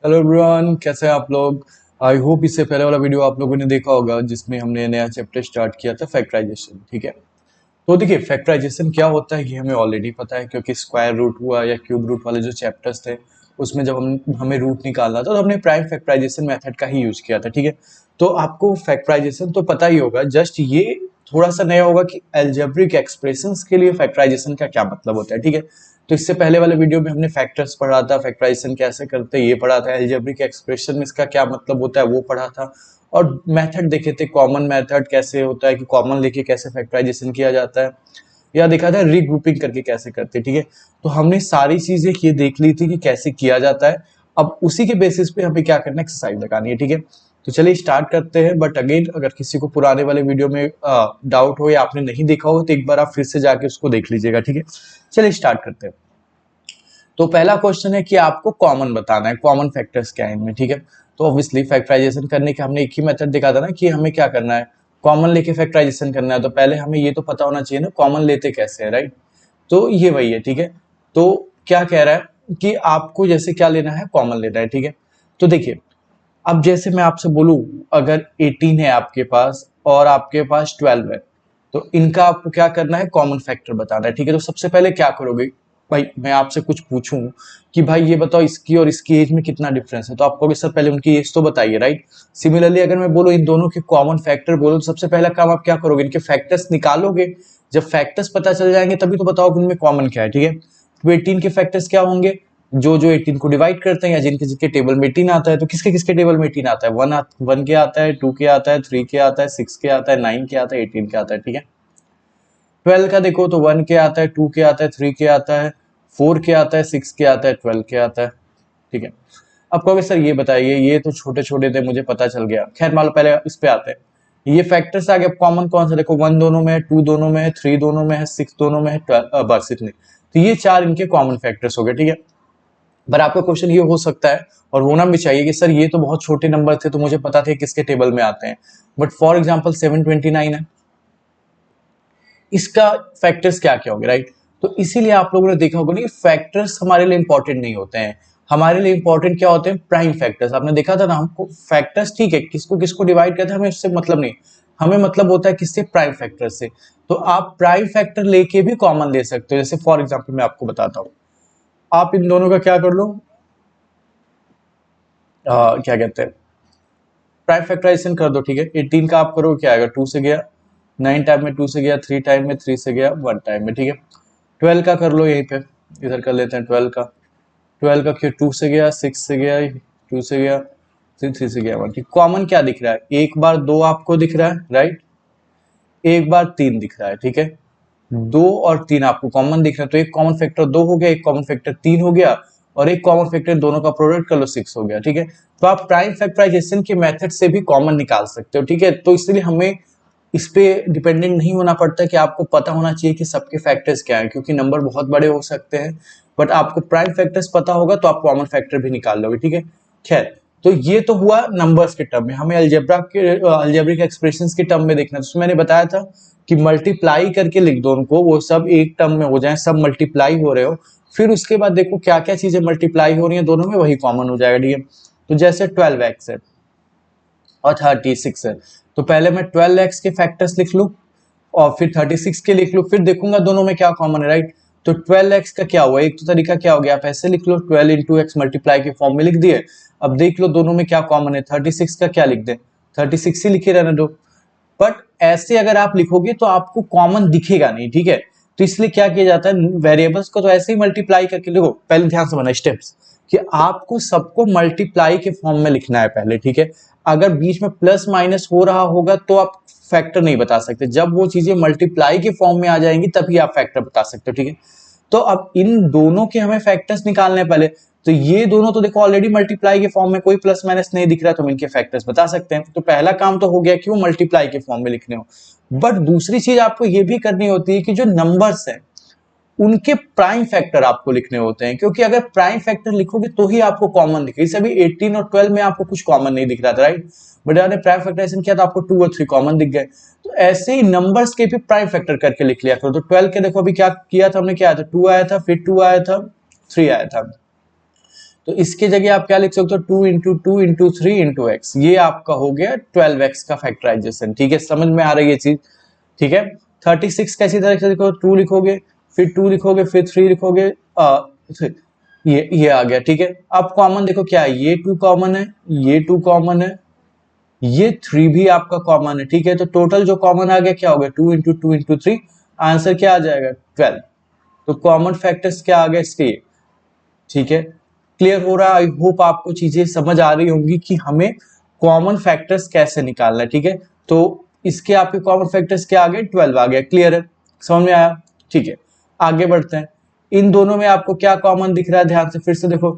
Hello everyone, कैसे हैं आप लोग। आई होप इससे पहले वाला वीडियो आप लोगों ने देखा होगा जिसमें हमने नया चैप्टर स्टार्ट किया था फैक्टराइजेशन। ठीक है, तो देखिए फैक्टराइजेशन क्या होता है ये हमें ऑलरेडी पता है, क्योंकि स्क्वायर रूट हुआ या क्यूब रूट वाले जो चैप्टर्स थे उसमें जब हमें रूट निकालना था तो हमने प्राइम फैक्टराइजेशन मेथड का ही यूज किया था। ठीक है, तो आपको फैक्टराइजेशन तो पता ही होगा, जस्ट ये थोड़ा सा नया होगा कि अलजेब्रिक एक्सप्रेशंस के लिए फैक्टराइजेशन का क्या मतलब होता है। ठीक है, तो इससे पहले वाले वीडियो में हमने फैक्टर्स पढ़ा था, फैक्टराइजेशन कैसे करते हैं ये पढ़ा था, अलजेब्रिक एक्सप्रेशन में इसका क्या मतलब होता है वो पढ़ा था, और मेथड देखे थे, कॉमन मेथड कैसे होता है कि कॉमन लेके कैसे फैक्टराइजेशन किया जाता है, या देखा था रीग्रुपिंग करके कैसे करते हैं। ठीक है, तो हमने सारी चीजें ये देख ली थी कि कैसे किया जाता है। अब उसी के बेसिस पे हमें क्या करना है, एक्सरसाइज लगानी है। ठीक है, तो चलिए स्टार्ट करते हैं। बट अगेन अगर किसी को पुराने वाले वीडियो में डाउट हो या आपने नहीं देखा हो तो एक बार आप फिर से जाके उसको देख लीजिएगा। ठीक है, चलिए स्टार्ट करते हैं। तो पहला क्वेश्चन है कि आपको कॉमन बताना है, कॉमन फैक्टर्स क्या है इनमें। ठीक है, तो ऑब्वियसली फैक्टराइजेशन करने का हमने एक ही मेथड देखा था ना कि हमें क्या करना है, कॉमन लेके फैक्टराइजेशन करना है। तो पहले हमें ये तो पता होना चाहिए ना कॉमन लेते कैसे है, राइट। तो ये वही है। ठीक है, तो क्या कह रहा है कि आपको जैसे क्या लेना है, कॉमन लेना है। ठीक है, तो देखिए अब जैसे मैं आपसे बोलूं अगर 18 है आपके पास और आपके पास 12 है, तो इनका आपको क्या करना है, कॉमन फैक्टर बताना है। ठीक है, तो सबसे पहले क्या करोगे, भाई मैं आपसे कुछ पूछूं कि भाई ये बताओ इसकी और इसकी एज में कितना डिफरेंस है, तो आप कहोगे सर पहले उनकी एज तो बताइए, राइट। सिमिलरली अगर मैं बोलूं इन दोनों के कॉमन फैक्टर बोलो, तो सबसे पहला काम आप क्या करोगे, इनके फैक्टर्स निकालोगे। जब फैक्टर्स पता चल जाएंगे तभी तो बताओगे उनमें कॉमन क्या है। ठीक है, तो 18 के फैक्टर्स क्या होंगे, जो जो 18 को डिवाइड करते हैं या जिनके जिनके टेबल में 18 आता है। तो किसके किसके टेबल में 18 आता है, वन के आता है, 2 के आता है, 3 के आता है, 6 के आता है, 9 के आता है, 18 के आता है। ठीक है, 12 का देखो तो 1 के आता है, 2 के आता है, 3 के आता है, 4 के आता है, 6 के आता है, 12 के आता है। ठीक है, अब कहोगे सर ये बताइए ये तो छोटे छोटे थे मुझे पता चल गया, खैर मान लो पहले इस पे आते हैं। ये फैक्टर्स आ गए, कॉमन कौन सा देखो, 1 दोनों में है, 2 दोनों में है, 3 दोनों में है, 6 दोनों में है, 12 बस इतने। तो ये चार इनके कॉमन फैक्टर्स हो गए। ठीक है, पर आपका क्वेश्चन ये हो सकता है और होना भी चाहिए कि सर ये तो बहुत छोटे नंबर थे तो मुझे पता थे किसके टेबल में आते हैं, बट फॉर एग्जाम्पल 729 है, इसका फैक्टर्स क्या क्या होंगे, राइट। तो इसीलिए आप लोगों ने देखा होगा नहीं, फैक्टर्स हमारे लिए इंपॉर्टेंट नहीं होते हैं। हमारे लिए इंपॉर्टेंट क्या होते हैं, प्राइम फैक्टर्स। आपने देखा था ना, हमको फैक्टर्स ठीक है किसको किसको डिवाइड करते हैं हमें उससे मतलब नहीं, हमें मतलब होता है किससे, प्राइम फैक्टर से। तो आप प्राइम फैक्टर लेके भी कॉमन ले सकते हो। जैसे फॉर एग्जाम्पल मैं आपको बताता हूँ, आप इन दोनों का क्या कर लो, क्या कहते हैं, प्राइम फैक्टराइजेशन कर दो। ठीक है, 18 का आप करोगे क्या आएगा, 2 से गया, 9 टाइम में 2 से गया, 3 टाइम में 3 से गया, 1 टाइम में। ठीक है, 12 का कर लो यहीं पे, इधर कर लेते हैं 12 का। 12 का क्यों, 2 से गया, 6 से गया, 2 से गया, 3 से गया, 1। ठीक, कॉमन क्या दिख रहा है, एक बार 2 आपको दिख रहा है, राइट, एक बार 3 दिख रहा है। ठीक है, 2 और 3 आपको कॉमन दिख रहा है, तो एक कॉमन फैक्टर 2 हो गया, एक कॉमन फैक्टर 3 हो गया, और एक कॉमन फैक्टर दोनों का प्रोडक्ट कर लो 6 हो गया। ठीक है, तो आप प्राइम फैक्टराइजेशन के मेथड से भी कॉमन निकाल सकते हो। ठीक है, तो इसलिए हमें इस पे डिपेंडेंट नहीं होना पड़ता कि आपको पता होना चाहिए कि सबके फैक्टर्स क्या हैं, क्योंकि नंबर बहुत बड़े हो सकते हैं, बट आपको प्राइम फैक्टर्स पता होगा तो आप कॉमन फैक्टर भी निकाल लोगे। ठीक है, खैर, तो ये तो हुआ नंबर्स के टर्म में। हमें अलजेब्रिक एक्सप्रेशंस के टर्म में देखना है। तो मैंने बताया था कि मल्टीप्लाई करके लिख दो उनको, वो सब एक टर्म में हो जाए, सब मल्टीप्लाई हो रहे हो, फिर उसके बाद देखो क्या क्या चीजें मल्टीप्लाई हो रही है दोनों में, वही कॉमन हो जाएगा। ठीक है, तो जैसे 12x है और 36 है, तो पहले मैं 12x के फैक्टर्स लिख लूं और फिर 36 के लिख लूं, फिर देखूंगा दोनों में क्या कॉमन है, राइट। तो 12x का क्या हुआ, एक तो तरीका क्या हो गया, आप ऐसे लिख लो 12 इंटू एक्स मल्टीप्लाई के फॉर्म में लिख दिए। अब देख लो दोनों में क्या कॉमन है, 36 का क्या लिख दें, 36 ही लिखे रहने दो। बट ऐसे अगर आप लिखोगे तो आपको कॉमन दिखेगा नहीं। ठीक है, तो इसलिए क्या किया जाता है, वेरिएबल्स को तो ऐसे ही मल्टीप्लाई करके लिखो। पहले ध्यान से समझना स्टेप्स, कि आपको सबको मल्टीप्लाई के फॉर्म में लिखना है पहले। ठीक है, अगर बीच में प्लस माइनस हो रहा होगा तो आप फैक्टर नहीं बता सकते, जब वो चीजें मल्टीप्लाई के फॉर्म में आ जाएंगी तभी आप फैक्टर बता सकते हो। ठीक है, तो अब इन दोनों के हमें फैक्टर्स निकालने हैं पहले। तो ये दोनों तो देखो ऑलरेडी मल्टीप्लाई के फॉर्म में, कोई प्लस माइनस नहीं दिख रहा, तो हम इनके फैक्टर्स बता सकते हैं। तो पहला काम तो हो गया कि वो मल्टीप्लाई के फॉर्म में लिखने हो। बट दूसरी चीज आपको ये भी करनी होती है कि जो नंबर्स हैं उनके प्राइम फैक्टर आपको लिखने होते हैं, क्योंकि अगर प्राइम फैक्टर लिखोगे तो ही आपको कॉमन दिखेगा। जैसे अभी 18 और 12 में आपको कुछ कॉमन नहीं दिख रहा था, राइट, बट आपने प्राइम फैक्टराइजेशन किया तो आपको 2 और 3 कॉमन दिख गए। तो ऐसे ही नंबर्स के भी प्राइम फैक्टर करके लिख लिया करो। तो 12 के देखो अभी क्या किया था हमने, क्या आया था, 2 आया था, फिर 2 आया था, 3 आया था। तो इसके जगह आप क्या लिख सकते हो, 2 × 2 × 3 × x, ये आपका हो गया 12x का फैक्टराइजेशन। ठीक है, समझ में आ रही है चीज। ठीक है, 36 कैसी तरह से लिखो, 2 लिखोगे, फिर 2 लिखोगे, फिर 3 लिखोगे, ये आ गया। ठीक है, अब कॉमन देखो क्या है, ये 2 कॉमन है, ये 2 कॉमन है, ये 3 भी आपका कॉमन है। ठीक है, तो टोटल जो कॉमन आ गया क्या हो गया, 2 × 2 × 3, आंसर क्या आ जाएगा 12। तो कॉमन फैक्टर्स क्या आ गया इसके। ठीक है, क्लियर हो रहा है। आई होप आपको चीजें समझ आ रही होंगी कि हमें कॉमन फैक्टर्स कैसे निकालना है। ठीक है, तो इसके आपके कॉमन फैक्टर्स क्या आ गए, 12 आ गया। क्लियर है, समझ में आया। ठीक है, आगे बढ़ते हैं। इन दोनों में आपको क्या कॉमन दिख रहा है, ध्यान से फिर से देखो।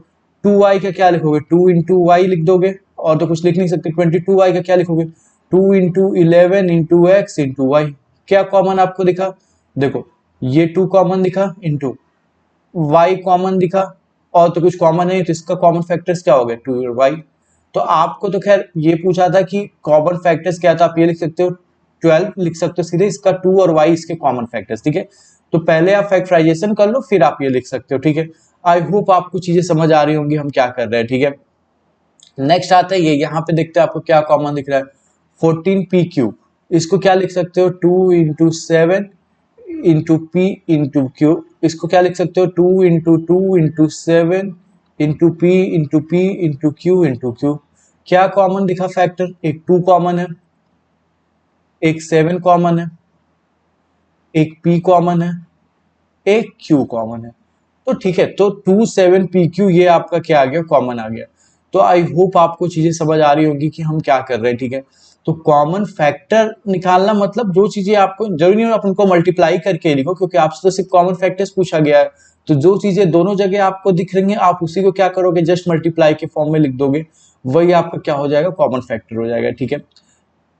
2y का क्या लिखोगे, 2 × y लिख दोगे, और तो कुछ लिख नहीं सकते। 22y का क्या लिखोगे, 2 × 11 × x × y। क्या कॉमन आपको दिखा, देखो ये 2 कॉमन दिखा, इंटू y कॉमन दिखा, और तो कुछ कॉमन नहीं, तो इसका कॉमन फैक्टर्स क्या हो गया, 2y। तो आपको तो खैर ये पूछा था कि कॉमन फैक्टर्स क्या था, आप ये लिख सकते हो 12 लिख सकते हो सीधे, इसका 2 और y इसके कॉमन फैक्टर्स। ठीक है, तो पहले आप फैक्टराइजेशन कर लो, फिर आप ये लिख सकते हो। ठीक है, आई होप आपको चीजें समझ आ रही होंगी हम क्या कर रहे हैं। ठीक है, नेक्स्ट आता है ये, यहाँ पे देखते हैं आपको क्या कॉमन दिख रहा है, 14p3। इसको क्या लिख सकते हो, 2 × 7 × p × q। इसको क्या लिख सकते हो, 2 × 2 × 7 × p × p × q × q। क्या कॉमन दिखा फैक्टर, एक 2 कॉमन है, एक 7 कॉमन है, एक p कॉमन है, एक q कॉमन है। तो ठीक है, तो 2 7 pq ये आपका क्या आ गया, कॉमन आ गया। तो आई होप आपको चीजें समझ आ रही होंगी कि हम क्या कर रहे हैं। ठीक है, तो कॉमन फैक्टर निकालना मतलब जो चीजें आपको जरूरी नहीं अपन को मल्टीप्लाई करके लिखो, क्योंकि आपसे तो सिर्फ कॉमन फैक्टर्स पूछा गया है। तो जो चीजें दोनों जगह आपको दिख रही हैं, आप उसी को क्या करोगे, जस्ट मल्टीप्लाई के फॉर्म में लिख दोगे, वही आपका क्या हो जाएगा, कॉमन फैक्टर हो जाएगा। ठीक है,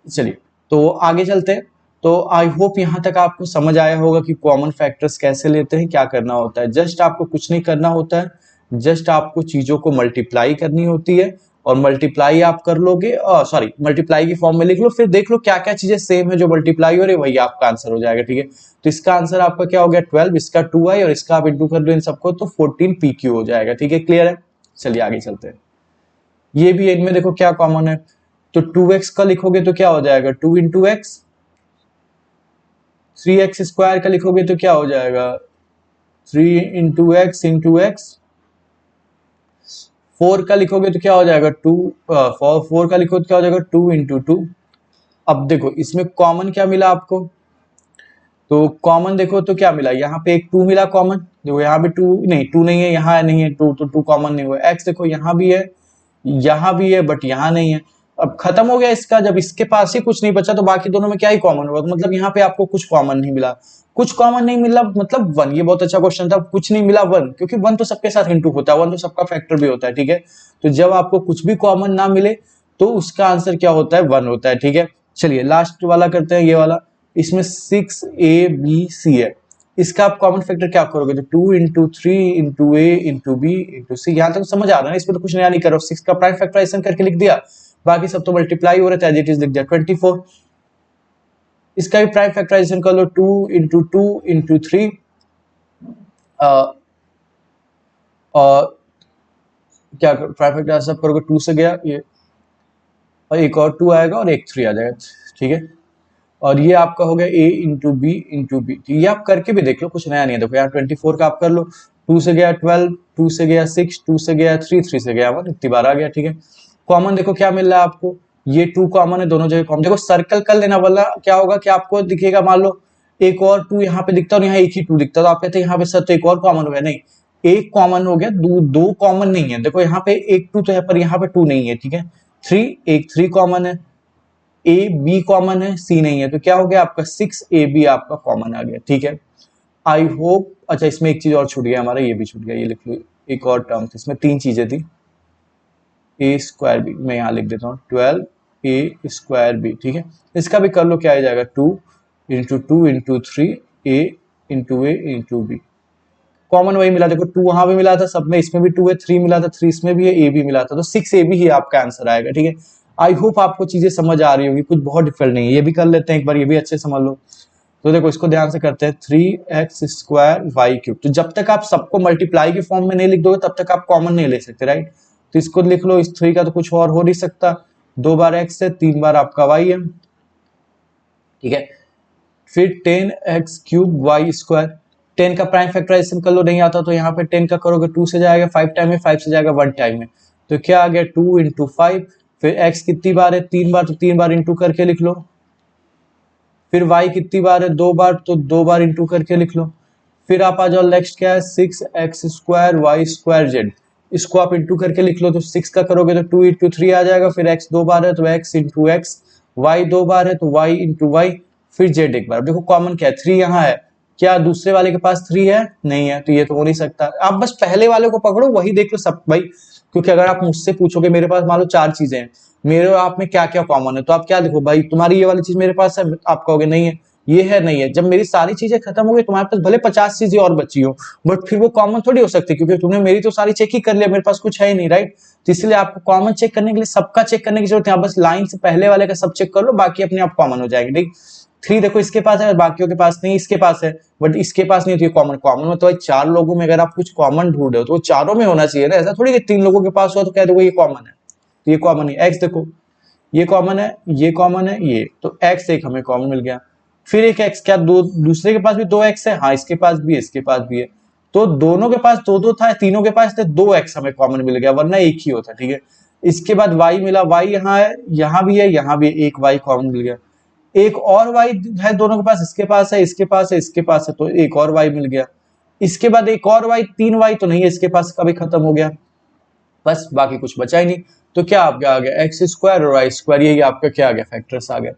चलिए तो आगे चलते हैं। तो आई होप यहाँ तक आपको समझ आया होगा कि कॉमन फैक्टर्स कैसे लेते हैं, क्या करना होता है। जस्ट आपको कुछ नहीं करना होता है, जस्ट आपको चीजों को मल्टीप्लाई करनी होती है, और मल्टीप्लाई आप कर लोगे, सॉरी मल्टीप्लाई की फॉर्म में लिख लो, फिर देख लो क्या क्या चीजें सेम है जो मल्टीप्लाई हो रही है, वही आपका आंसर हो जाएगा। ठीक है, तो इसका आंसर आपका क्या हो गया 12, इसका 2y, और इसका आप इंटू कर लो इन सबको, तो 14pq हो जाएगा। ठीक है, क्लियर है। चलिए आगे चलते हैं। ये भी इनमें देखो क्या कॉमन है, तो 2x का लिखोगे तो क्या हो जाएगा, 2 × x। 3x² का लिखोगे तो क्या हो जाएगा, 3 × x × x। 4 का लिखोगे तो क्या हो जाएगा, 2 4 का लिखोगे तो क्या हो जाएगा, 2 × 2। अब देखो इसमें कॉमन क्या मिला आपको, तो कॉमन देखो तो क्या मिला, यहाँ पे एक 2 मिला कॉमन, देखो यहाँ पे 2 नहीं, 2 नहीं है, यहाँ नहीं है 2, तो 2 कॉमन नहीं हुआ। x देखो यहाँ भी है, यहाँ भी है, बट यहाँ नहीं है। अब खत्म हो गया इसका, जब इसके पास ही कुछ नहीं बचा तो बाकी दोनों में क्या ही कॉमन होगा, तो मतलब यहाँ पे आपको कुछ कॉमन नहीं मिला। कुछ कॉमन नहीं मिला मतलब 1, ये बहुत अच्छा क्वेश्चन था। कुछ नहीं मिला 1, क्योंकि 1 तो सबके साथ इंटू होता है, 1 तो सबका फैक्टर भी होता है। ठीक है, तो जब आपको कुछ भी कॉमन ना मिले तो उसका आंसर क्या होता है, 1 होता है। ठीक है, चलिए लास्ट वाला करते हैं, ये वाला। इसमें 6abc है, इसका आप कॉमन फैक्टर क्या करोगे, तो 2 × 3 × a × b × c। यहाँ तक समझ आ रहा है ना, इसमें तो कुछ नया नहीं करो, 6 का प्राइम फैक्टराइजेशन करके लिख दिया, बाकी सब तो मल्टीप्लाई हो रहा था, एज इट इज लिख दिया 24। इसका भी प्राइम फैक्टराइजेशन कर लो, 2 × 2 × 3 और क्या प्राइम फैक्टराइजेशन सब करोगे, 2 से गया ये, और एक और 2 आएगा और एक 3 आ जाएगा। ठीक है, और ये आपका हो गया a × b × b। ये आप करके भी देख लो, कुछ नया नहीं है। देखो यार 24 का आप कर लो, 2 से गया 12, 2 से गया 6, 2 से गया 3, 3 से गया 1, इतनी बार आ गया। ठीक है, कॉमन देखो क्या मिल रहा है आपको, ये 2 कॉमन है, दोनों जगह कॉमन। देखो सर्कल कर लेना, वाला क्या होगा कि आपको दिखेगा, मान लो एक और 2 यहाँ पे दिखता है और यहाँ एक ही 2 दिखता है, तो आप कहते हैं यहाँ पे सर तो एक और कॉमन हो गया, नहीं, एक कॉमन हो गया, दो कॉमन नहीं है। देखो यहाँ पे एक 2 तो है, पर यहाँ पे 2 नहीं है। ठीक है, 3, एक 3 कॉमन है, ए बी कॉमन है, सी नहीं है, तो क्या हो गया आपका 6ab आपका कॉमन आ गया। ठीक है, आई होप। अच्छा इसमें एक चीज और छूट गया हमारा, ये भी छूट गया, ये लिख लो, एक और टर्म थी इसमें, 3 चीजें थी, a² b, मैं यहाँ लिख देता हूँ 12a² b। ठीक है, इसका भी कर लो, क्या आ जाएगा 2 × 2 × 3 a × b। कॉमन वही मिला, देखो 2 वहां भी मिला था सब में, इसमें भी 2 है, 3 मिला था, 3 इसमें भी है, a भी मिला था, तो 6ab ही आपका आंसर आएगा। ठीक है, आई होप आपको चीजें समझ आ रही होंगी, कुछ बहुत डिफिकल्ट नहीं है। ये भी कर लेते हैं एक बार, ये भी अच्छे समझ लो। तो देखो इसको ध्यान से करते हैं, 3x² y³। तो जब तक आप सबको मल्टीप्लाई के फॉर्म में नहीं लिख दोगे तब तक आप कॉमन नहीं ले सकते, राइट। तो इसको लिख लो, इस 3 का तो कुछ और हो नहीं सकता, 2 बार x है, 3 बार आपका y है, ठीक है। फिर 10x³ y², 10 का प्राइम फैक्टराइजेशन कर लो, नहीं आता तो यहाँ पे 10 का करोगे 2 से जाएगा 5 टाइम में, 5 से जाएगा 1 टाइम में, तो क्या आ गया 2 × 5। फिर x कितनी बार है, 3 बार, तो 3 बार इंटू करके लिख लो। फिर y कितनी बार है, 2 बार, तो 2 बार इंटू करके लिख लो। फिर आप आ जाओ, नेक्स्ट क्या है, 6x² y²z, इसको आप इंटू करके लिख लो। तो 6 का करोगे तो 2 × 3 आ जाएगा, फिर x 2 बार है तो x × x, y 2 बार है तो y × y, फिर z एक बार। देखो कॉमन क्या है, 3 यहाँ है, क्या दूसरे वाले के पास 3 है, नहीं है, तो ये तो हो नहीं सकता। आप बस पहले वाले को पकड़ो, वही देख लो सब भाई, क्योंकि अगर आप मुझसे पूछोगे मेरे पास मान लो 4 चीजें हैं, मेरे और आप में क्या क्या कॉमन है, तो आप क्या देखो भाई, तुम्हारी ये वाली चीज मेरे पास है, आप कहोगे नहीं है, ये है नहीं है। जब मेरी सारी चीजें खत्म हो गई, तुम्हारे पास भले 50 चीजें और बची हो, बट फिर वो कॉमन थोड़ी हो सकती, क्योंकि तुमने मेरी तो सारी चेक ही कर लिया, मेरे पास कुछ है ही नहीं, राइट। तो इसलिए आपको कॉमन चेक करने के लिए सबका चेक करने की जरूरत है, आप बस लाइन से पहले वाले का सब चेक कर लो, बाकी अपने आप कॉमन हो जाएंगे, ठीक। 3 देखो इसके पास है, बाकियों के पास नहीं, इसके पास है बट इसके पास नहीं, तो ये कॉमन कॉमन में, तो भाई 4 लोगों में अगर आप कुछ कॉमन ढूंढ रहे हो तो वो चारों में होना चाहिए ना, ऐसा थोड़ी कि 3 लोगों के पास हो तो कह दो ये कॉमन है, तो ये कॉमन है। एक्स देखो ये कॉमन है, ये कॉमन है, ये तो एक्स एक हमें कॉमन मिल गया। फिर एक एक्स, क्या दो दूसरे के पास भी 2 एक्स है, हाँ इसके पास भी है, इसके पास भी है, तो दोनों के पास 2 था, तीनों के पास थे 2 एक्स हमें कॉमन मिल गया, वरना एक ही होता, ठीक है। इसके बाद वाई मिला, वाई यहाँ है, यहाँ भी है, यहाँ भी एक वाई कॉमन मिल गया। एक और वाई है दोनों के पास, इसके पास है, इसके पास है, इसके पास है, तो एक और वाई मिल गया। इसके बाद एक और वाई, 3 वाई तो नहीं है इसके पास, का भी खत्म हो गया, बस बाकी कुछ बचा ही नहीं। तो क्या आपका आ गया x² और y², यही आपका क्या आ गया, फैक्टर्स आ गया,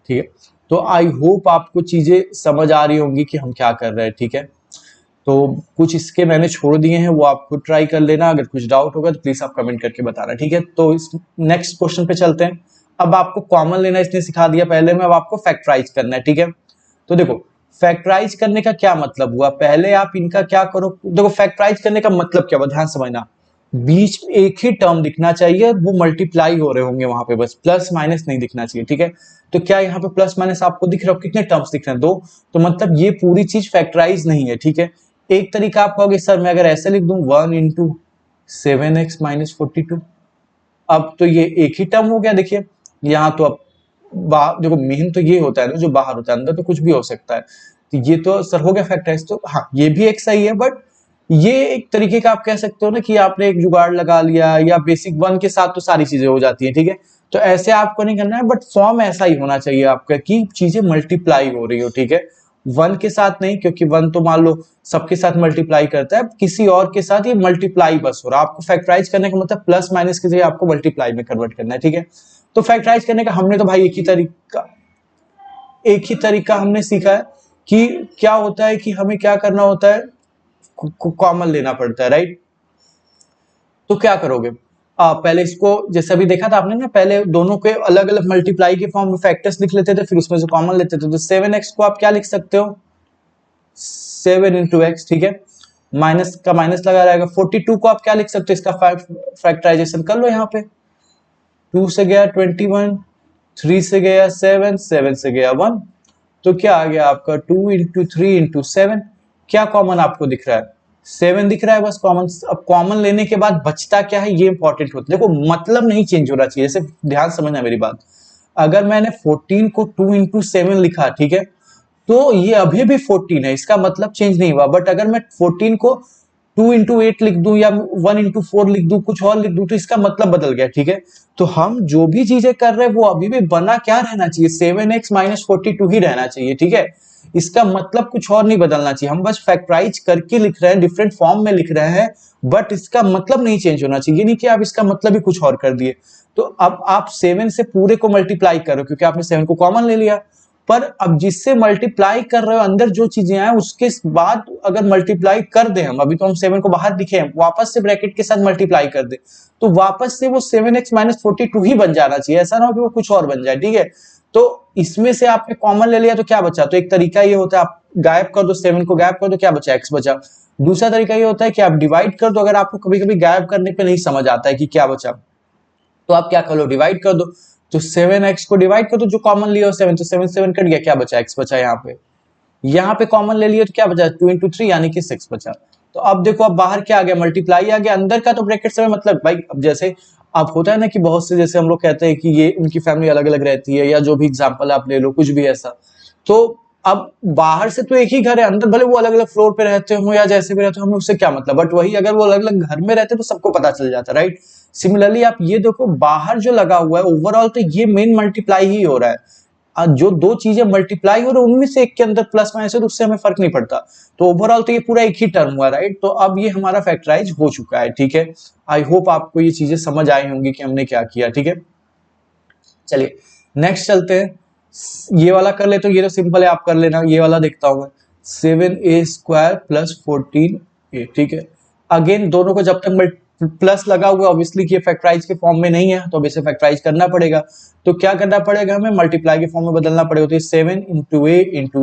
ठीक है। तो आई होप आपको चीजें समझ आ रही होंगी कि हम क्या कर रहे हैं, ठीक है। तो कुछ इसके मैंने छोड़ दिए हैं, वो आप खुद ट्राई कर लेना, अगर कुछ डाउट होगा तो प्लीज आप कमेंट करके बताना, ठीक है। तो इस नेक्स्ट क्वेश्चन पे चलते हैं। अब आपको कॉमन लेना इसने सिखा दिया पहले में, अब आपको फैक्टराइज करना है, ठीक है। तो देखो फैक्टराइज करने का क्या मतलब हुआ, पहले आप इनका क्या करो, देखो फैक्टराइज करने का मतलब क्या हुआ, ध्यान समझना, बीच में एक ही टर्म दिखना चाहिए, वो मल्टीप्लाई हो रहे होंगे वहां पे, बस प्लस माइनस नहीं दिखना चाहिए, ठीक है। तो क्या यहाँ पे प्लस माइनस आपको दिख रहा हो, कितने टर्म्स दिख रहे हैं, 2, तो मतलब ये पूरी चीज फैक्टराइज नहीं है, ठीक है। एक तरीका आप कहोगे सर मैं अगर ऐसे लिख दूं 1 × 7x - 42, अब तो ये एक ही टर्म हो गया, देखिए यहाँ तो अब देखो मेन तो ये होता है ना जो बाहर होता है, अंदर तो कुछ भी हो सकता है, तो ये तो सर हो गया फैक्टराइज, तो हाँ ये भी एक सही है, बट ये एक तरीके का आप कह सकते हो ना कि आपने एक जुगाड़ लगा लिया, या बेसिक 1 के साथ तो सारी चीजें हो जाती है, ठीक है। तो ऐसे आपको नहीं करना है, बट फॉर्म ऐसा ही होना चाहिए आपका कि चीजें मल्टीप्लाई हो रही हो, ठीक है। 1 के साथ नहीं, क्योंकि 1 तो मान लो सबके साथ मल्टीप्लाई करता है, किसी और के साथ ये मल्टीप्लाई बस हो रहा है, आपको फैक्टराइज करने का मतलब प्लस माइनस की जगह आपको मल्टीप्लाई में कन्वर्ट करना है, ठीक है। तो फैक्टराइज करने का हमने तो भाई एक ही तरीका हमने सीखा है कि क्या होता है कि हमें क्या करना होता है, कॉमन लेना पड़ता है, राइट। तो क्या करोगे, पहले इसको जैसे अभी देखा था आपने ना, पहले दोनों के अलग अलग मल्टीप्लाई के फॉर्म में फैक्टर्स लिख लेते थे, फिर उसमें से कॉमन लेते थे। तो 7x को आप क्या लिख सकते हो, 7 × x, ठीक है, माइनस का माइनस लगा रहेगा। 42 को आप क्या लिख सकते हो, इसका फैक्टराइजेशन कर लो, यहाँ पे 2 से गया 21, 3 से गया 7, 7 से गया 1, तो क्या आ गया आपका 2 × 3 × 7, क्या कॉमन आपको दिख रहा है, 7 दिख रहा है बस कॉमन। अब कॉमन लेने के बाद बचता क्या है, ये इंपॉर्टेंट होता है, देखो मतलब नहीं चेंज होना चाहिए, सिर्फ ध्यान समझना मेरी बात। अगर मैंने 14 को 2 × 7 लिखा, ठीक है, तो ये अभी भी 14 है, इसका मतलब चेंज नहीं हुआ। बट अगर मैं 14 को 2 × 8 लिख दूं या 1 × 4 लिख दूं, कुछ और लिख दूं, तो इसका मतलब बदल गया, ठीक है। तो हम जो भी चीजें कर रहे हैं वो अभी भी बना क्या रहना चाहिए, 7x - 42 ही रहना चाहिए, ठीक है। इसका मतलब कुछ और नहीं बदलना चाहिए, हम बस फैक्टराइज करके लिख रहे हैं, डिफरेंट फॉर्म में लिख रहे हैं, बट इसका मतलब नहीं चेंज होना चाहिए, नहीं कि आप इसका मतलब ही कुछ और कर दिए। तो अब आप 7 से पूरे को मल्टीप्लाई करो, क्योंकि आपने 7 को कॉमन ले लिया, पर अब जिससे मल्टीप्लाई कर रहे हो अंदर जो चीजें आए उसके बाद अगर मल्टीप्लाई कर दे, हम अभी तो हम 7 को बाहर दिखे हैं, वापस से ब्रैकेट के साथ मल्टीप्लाई कर दे, तो वापस से वो 7x - 42 ही बन जाना चाहिए, ऐसा ना हो कि वो कुछ और बन जाए, ठीक है। तो इसमें से आपने कॉमन ले लिया तो क्या बचा, तो एक तरीका ये होता है आप गायब कर दो, 7 को गायब कर दो, क्या बचा, x बचा। दूसरा तरीका ये होता है कि आप डिवाइड कर दो, अगर आपको कभी कभी गायब करने पे नहीं समझ आता है कि क्या बचा, तो आप क्या कर लो, डिवाइड कर दो। तो 7x को डिवाइड कर दो, जो कॉमन लिया हो 7, तो 7 7 कट गया, क्या बचा, x बचा यहाँ पे, यहाँ पे कॉमन ले लिए तो क्या बचा 2 इंटू 3 यानी कि 6 बचा। तो अब देखो अब बाहर क्या आ गया मल्टीप्लाई आ गया, अंदर का तो ब्रैकेट से मतलब भाई अब जैसे अब होता है ना कि बहुत से जैसे हम लोग कहते हैं कि ये उनकी फैमिली अलग अलग रहती है या जो भी एग्जांपल आप ले लो कुछ भी ऐसा, तो अब बाहर से तो एक ही घर है, अंदर भले वो अलग अलग फ्लोर पे रहते हो या जैसे भी रहते हो हमें उससे क्या मतलब, बट वही अगर वो अलग अलग घर में रहते तो सबको पता चल जाता, राइट। सिमिलरली आप ये देखो बाहर जो लगा हुआ है ओवरऑल तो ये मेन मल्टीप्लाई ही हो रहा है, जो दो चीजें मल्टीप्लाई हो रही है उनमें से एक के अंदर प्लस माइनस है तो उससे हमें फर्क नहीं पड़ता, तो ओवरऑल तो ये पूरा एक ही टर्म हुआ, राइट। तो अब ये हमारा फैक्टराइज हो चुका है, ठीक है। आई होप आपको ये चीजें समझ आई होंगी कि हमने क्या किया, ठीक है। चलिए नेक्स्ट चलते हैं, ये वाला कर ले तो ये तो सिंपल है आप कर लेना, ये वाला देखता हूं मैं 7a² प्लस 14a, ठीक है। अगेन दोनों को जब तक प्लस लगा हुआ ऑब्वियसली ये फैक्टराइज के फॉर्म में नहीं है तो अब इसे फैक्टराइज करना पड़ेगा, तो क्या करना पड़ेगा हमें मल्टीप्लाई के फॉर्म में बदलना पड़ेगा, तो 7 इंटू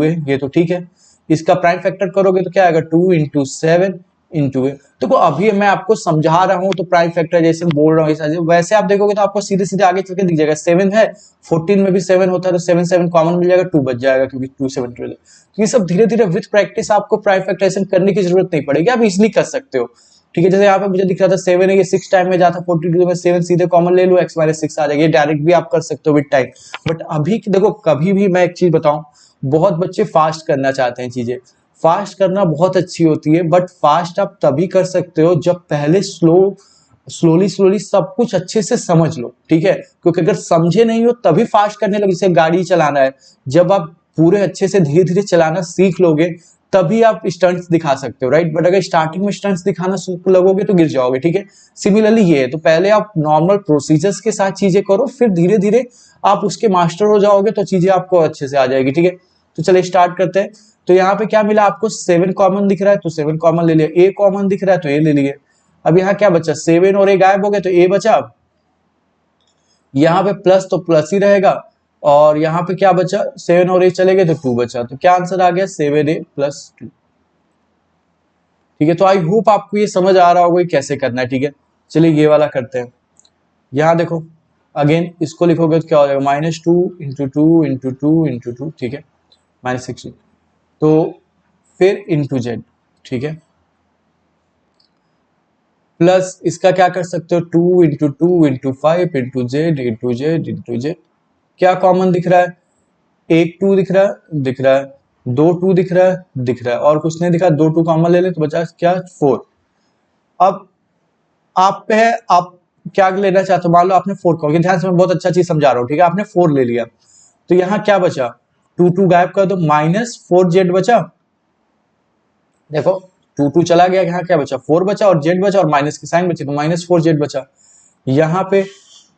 ए ये तो ठीक है। इसका प्राइम फैक्टर करोगे तो क्या आएगा 2 इंटू 7 इंटू ए। देखो अभी मैं आपको समझा रहा हूं तो प्राइम फैक्टराइजेशन बोल रहा हूँ, वैसे आप देखोगे तो आपको सीधे सीधे आगे चल के दिख जाएगा 7 है 14 में भी 7 होता है तो 7 7 कॉमन मिल जाएगा 2 बच जाएगा क्योंकि 2 7 12। तो ये सब धीरे धीरे विथ प्रैक्टिस आपको प्राइम फैक्टराइजेशन करने की जरूरत नहीं पड़ेगी, आप इजिली कर सकते हो, ठीक है। जैसे यहाँ पे मुझे दिख रहा था 7 है ये 6 टाइम में जाता 42 में 7 सीधे कॉमन ले लो x माइनस 6 आ जाएगा, ये डायरेक्ट भी आप कर सकते हो विद टाइम। बट अभी देखो कभी भी मैं एक चीज बताऊं, बहुत बच्चे फास्ट करना चाहते हैं चीजें, फास्ट करना बहुत अच्छी होती है बट फास्ट आप तभी कर सकते हो जब पहले स्लोली स्लोली सब कुछ अच्छे से समझ लो, ठीक है। क्योंकि अगर समझे नहीं हो तभी फास्ट करने लगे, जैसे गाड़ी चलाना है, जब आप पूरे अच्छे से धीरे धीरे चलाना सीख लोगे तभी आप स्टंट्स दिखा सकते हो, राइट। बट अगर स्टार्टिंग में स्टंट्स दिखाना लगोगे तो गिर जाओगे, ठीक है। सिमिलरली ये है, तो पहले आप नॉर्मल प्रोसीजर्स के साथ चीजें करो फिर धीरे धीरे आप उसके मास्टर हो जाओगे तो चीजें आपको अच्छे से आ जाएगी, ठीक है। तो चलिए स्टार्ट करते हैं। तो यहाँ पे क्या मिला आपको 7 कॉमन दिख रहा है तो 7 कॉमन ले लिया, ए कॉमन दिख रहा है तो ए ले लिए। अब यहाँ क्या बचा 7 और ए गायब हो गए तो ए बचा, यहाँ पे प्लस तो प्लस ही रहेगा और यहाँ पे क्या बचा 7 और ए चले गए तो 2 बचा, तो क्या आंसर आ गया 7a प्लस 2, ठीक है। तो आई होप आपको ये समझ आ रहा होगा कैसे करना है, ठीक है। चलिए ये वाला करते हैं। यहाँ देखो अगेन इसको लिखोगे तो क्या हो जाएगा -2 इंटू 2 इंटू 2 इंटू 2, ठीक है, -16, तो फिर इंटू जेड, ठीक है, प्लस इसका क्या कर सकते हो 2 into 2 into 5 into Z into Z into z. क्या कॉमन दिख रहा है, एक 2 दिख रहा है, दो 2 दिख रहा है, और कुछ नहीं दिखा, 2 2 कॉमन ले ले तो बचा क्या 4। अब आप पे है आप क्या लेना चाहते हो, मान लो आपने 4 कॉमन, ध्यान से मैं बहुत अच्छा चीज समझा रहा हूँ, ठीक है। आपने 4 ले लिया तो यहाँ क्या बचा 2 2 गायब कर दो -4z बचा, देखो 2 2 चला गया, यहाँ क्या बचा 4 बचा और z बचा और माइनस की साइन बची तो -4z बचा। यहाँ पे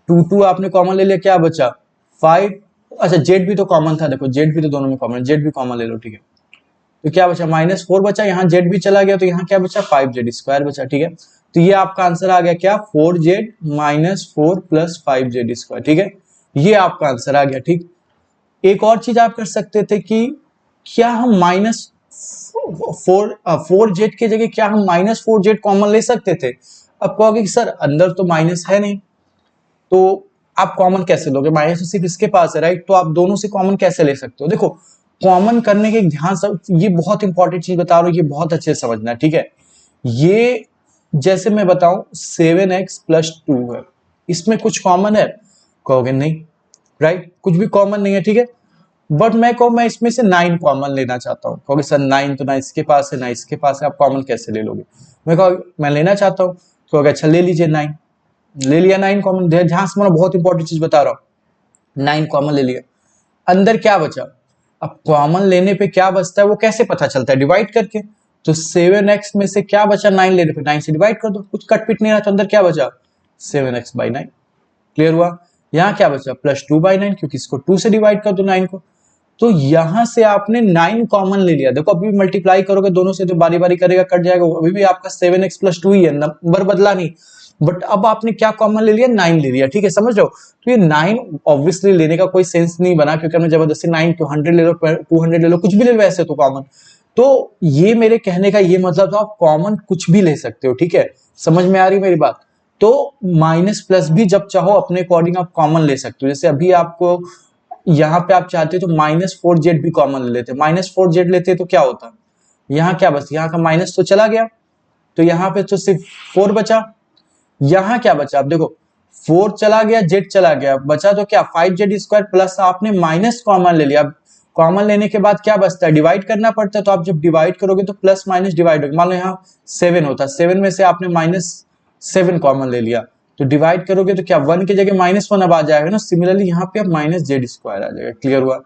2 2 आपने कॉमन ले लिया, क्या बचा 5, अच्छा z भी तो कॉमन था, देखो z भी तो दोनों में कॉमन, z भी कॉमन ले लो, ठीक है। तो क्या बचा -4 बचा, यहाँ z भी चला गया तो यहाँ क्या बचा 5z² बचा, ठीक है। तो ये आपका आंसर आ गया क्या 4z -4 प्लस 5z², ठीक है। ये आपका आंसर आ गया, ठीक। एक और चीज आप कर सकते थे कि क्या हम -4z की जगह क्या हम -4z कॉमन ले सकते थे। अब कहोगे कि सर अंदर तो माइनस है नहीं तो आप कॉमन कैसे लोगे, माइनस तो सिर्फ इसके पास है, राइट। तो आप दोनों से कॉमन कैसे ले सकते हो, देखो कॉमन करने के ध्यान से, ये बहुत इंपॉर्टेंट चीज बता रहा हूँ, ये बहुत अच्छे से समझना है, ठीक है। ये जैसे मैं बताऊं 7x प्लस 2 है, इसमें कुछ कॉमन है, कहोगे नहीं, राइट, कुछ भी कॉमन नहीं है, ठीक है। बट मैं कहूँ मैं इसमें से 9 कॉमन लेना चाहता हूँ, कहोगे सर 9 तो ना इसके पास है ना इसके पास है, आप कॉमन कैसे ले लोगे। मैं कहो मैं लेना चाहता हूँ, कहोगे अच्छा ले लीजिए 9, ले लिया 9 कॉमन, ध्यान से, मैं बहुत इंपॉर्टेंट चीज बता रहा हूँ, 9 कॉमन ले लिया, अंदर क्या बचा, अब कॉमन लेने पे क्या बचता है वो कैसे पता चलता है, डिवाइड करके। तो 7x में से क्या बचा 9 लेने पे, 9 से डिवाइड कर दो, कुछ कट पिट नहीं रहा, तो अंदर क्या बचा 7x/9, क्लियर हुआ। यहाँ क्या बचा +2/9 क्योंकि इसको 2 से डिवाइड कर दो 9 को, तो यहां से आपने 9 कॉमन ले लिया। देखो अभी मल्टीप्लाई करोगे दोनों से तो बारी बारी करेगा कट जाएगा, अभी भी आपका 7x + 2 ही है, नंबर बदला नहीं, बट अब आपने क्या कॉमन ले लिया 9 ले लिया, ठीक है, समझ लो। तो ये 9 ऑब्वियसली लेने का कोई सेंस नहीं बना क्योंकि हमने जबरदस्ती 9 200 ले लो 200 ले लो कुछ भी ले लो ऐसे तो कॉमन, तो ये मेरे कहने का ये मतलब था आप कॉमन कुछ भी ले सकते हो, ठीक है, समझ में आ रही मेरी बात। तो माइनस प्लस भी जब चाहो अपने अकॉर्डिंग आप कॉमन ले सकते हो, जैसे अभी आपको यहाँ पे आप चाहते तो -4z भी कॉमन ले लेते, -4z लेते तो क्या होता, यहाँ क्या बस यहाँ का माइनस तो चला गया, तो यहाँ पे तो सिर्फ 4 बचा। यहाँ क्या बचा, आप देखो 4 चला गया, z चला गया, बचा तो क्या 5z² प्लस आपने माइनस कॉमन ले लिया। अब कॉमन लेने के बाद क्या बचता है, डिवाइड करना पड़ता है, तो आप जब डिवाइड करोगे तो प्लस माइनस डिवाइड होगा। मान लो यहाँ 7 होता, 7 में से आपने -7 कॉमन ले लिया, तो डिवाइड करोगे तो क्या 1 की जगह -1 अब आ जाएगा ना। सिमिलरली यहाँ पे अब -z² आ जाएगा। क्लियर हुआ।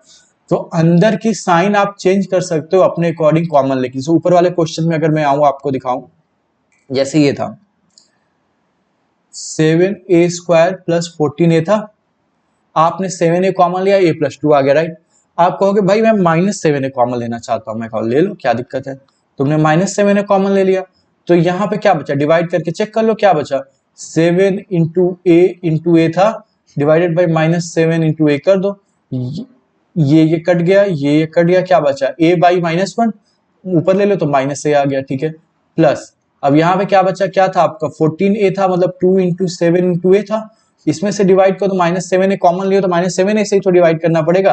तो अंदर की साइन आप चेंज कर सकते हो अपने अकॉर्डिंग कॉमन लेके। सो ऊपर वाले क्वेश्चन में अगर मैं आऊं आपको दिखाऊं, जैसे ये था 7a² प्लस 14a था, आपने 7a कॉमन लिया, a प्लस 2 आ गया, राइट। आप कहोगे भाई मैं -7a कॉमन लेना चाहता हूं, मैं कहो ले लो क्या दिक्कत है, तुमने -7a कॉमन ले लिया, तो यहाँ पे क्या बचा, डिवाइड करके चेक कर लो क्या बचा, 7 इंटू a था, डिवाइडेड बाई -7 इंटू a कर दो, ये कट गया, ये कट गया, क्या बचा a बाई -1, ऊपर ले लो तो -a आ गया, ठीक है। प्लस अब यहाँ पे क्या बचा, क्या था आपका 14a था, मतलब 2 इंटू 7 इंटू a था, इसमें से डिवाइड करो तो -7a कॉमन लियो तो -7a से ही तो डिवाइड करना पड़ेगा,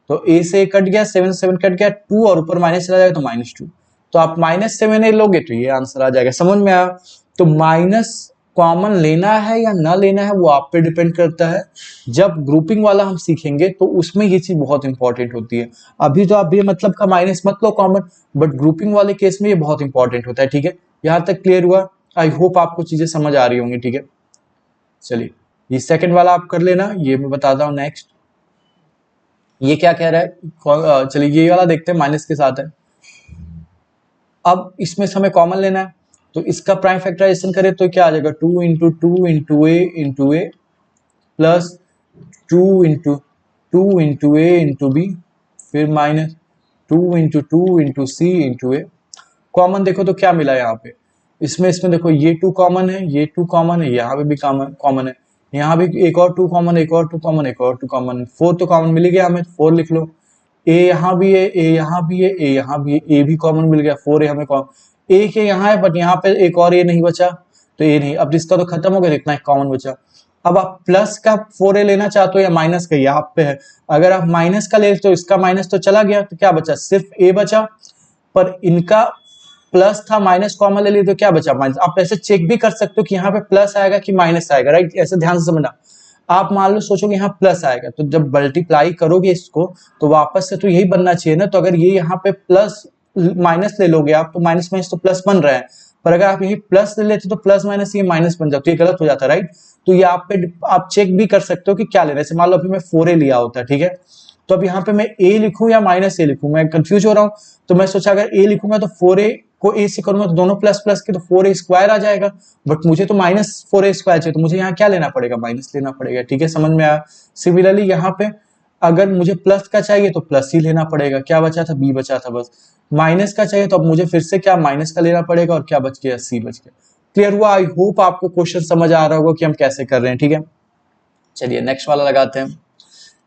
तो a से कट गया, 7 7 कट गया, 2 और ऊपर माइनस चला जाएगा तो -2, तो आप -7a लोगे तो ये आंसर आ जाएगा। समझ में आया। तो माइनस कॉमन लेना है या ना लेना है वो आप पे डिपेंड करता है। जब ग्रुपिंग वाला हम सीखेंगे तो उसमें ये चीज बहुत इंपॉर्टेंट होती है। अभी तो आप ये मतलब का माइनस मत लो कॉमन, बट ग्रुपिंग वाले केस में ये बहुत इंपॉर्टेंट होता है, ठीक है। यहाँ तक क्लियर हुआ। आई होप आपको चीजें समझ आ रही होंगी, ठीक है। चलिए ये सेकंड वाला आप कर लेना, ये मैं बताता हूँ नेक्स्ट। ये क्या कह रहा है, चलिए ये वाला देखते हैं, माइनस के साथ है। अब इसमें से हमें कॉमन लेना है, तो इसका प्राइम फैक्टराइजेशन करें तो क्या आ जाएगा, 2 इंटू टू इंटू ए प्लस 2 इंटू ए इंटू बी, फिर माइनस 2 इंटू सी इंटू ए। कॉमन देखो तो क्या मिला यहाँ पे, इसमें देखो ये 2 कॉमन है, ये 2 कॉमन है, यहाँ पे भी कॉमन है, यहाँ भी एक और 2 कॉमन, एक और 2 कॉमन, एक और 2 कॉमन, 4 तो कॉमन मिल गया हमें, 4 लिख लो। ए यहाँ भी है, ए यहाँ भी है, ए यहाँ भी है, ए भी कॉमन मिल गया, 4 ए हमें कॉमन, ए के यहाँ है बट यहाँ पे एक और ए नहीं बचा, तो ए नहीं, अब इसका तो खत्म हो गया, इतना एक कॉमन बचा। अब आप प्लस का 4a लेना चाहते हो या माइनस का, यहाँ पे है, अगर आप माइनस का ले तो इसका माइनस तो चला गया, तो क्या बचा, सिर्फ a बचा, पर इनका प्लस था, माइनस कॉमन ले लिए तो क्या बचा, माइनस। आप ऐसे चेक भी कर सकते हो कि यहाँ पे प्लस आएगा कि माइनस आएगा, राइट, ऐसे ध्यान से समझना। आप मान लो सोचोगे यहाँ प्लस आएगा, तो जब मल्टीप्लाई करोगे इसको तो वापस से तो यही बनना चाहिए ना, तो अगर ये यहाँ पे प्लस माइनस ले लोगे आप, तो माइनस माइनस तो प्लस बन रहा है, पर अगर आप यही प्लस ले लेते तो प्लस माइनस ये माइनस बन जाता, तो ये गलत हो जाता, राइट। तो ये आप चेक भी कर सकते हो कि क्या लेना है। मान लो अभी मैं 4a लिया होता है, ठीक है, तो अब यहाँ पे मैं a लिखूं या माइनस a लिखूं, मैं कंफ्यूज हो रहा हूं, तो मैं सोचा अगर a लिखूंगा तो 4a को a से करूंगा तो दोनों प्लस प्लस के तो 4a² आ जाएगा, बट मुझे तो -4a² चाहिए, तो मुझे यहाँ क्या लेना पड़ेगा, माइनस लेना पड़ेगा, ठीक है, समझ में आया। सिमिलरली यहाँ पे अगर मुझे प्लस का चाहिए तो प्लस ही लेना पड़ेगा, क्या बचा था, b बचा था बस। माइनस का चाहिए तो अब मुझे फिर से क्या माइनस का लेना पड़ेगा, और क्या बच गया, c बच गया। क्लियर हुआ। आई होप आपको क्वेश्चन समझ आ रहा होगा कि हम कैसे कर रहे हैं, ठीक है। चलिए नेक्स्ट वाला लगाते हैं।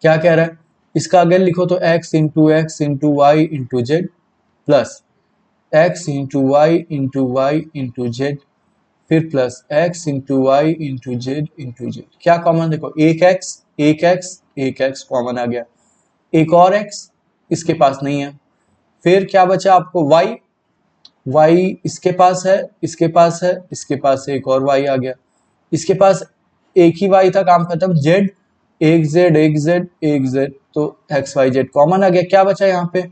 क्या कह रहा है, इसका अगर लिखो तो x into y into z plus x into y into z, फिर plus x into y into z. क्या कॉमन देखो, एक x कॉमन आ गया, एक और x इसके पास नहीं है, फिर क्या बचा आपको y इसके पास है, इसके पास है, इसके पास एक और y आ गया, इसके पास एक ही y था, काम खत्म, z, एक z, तो x y z कॉमन आ गया, क्या बचा यहाँ पे,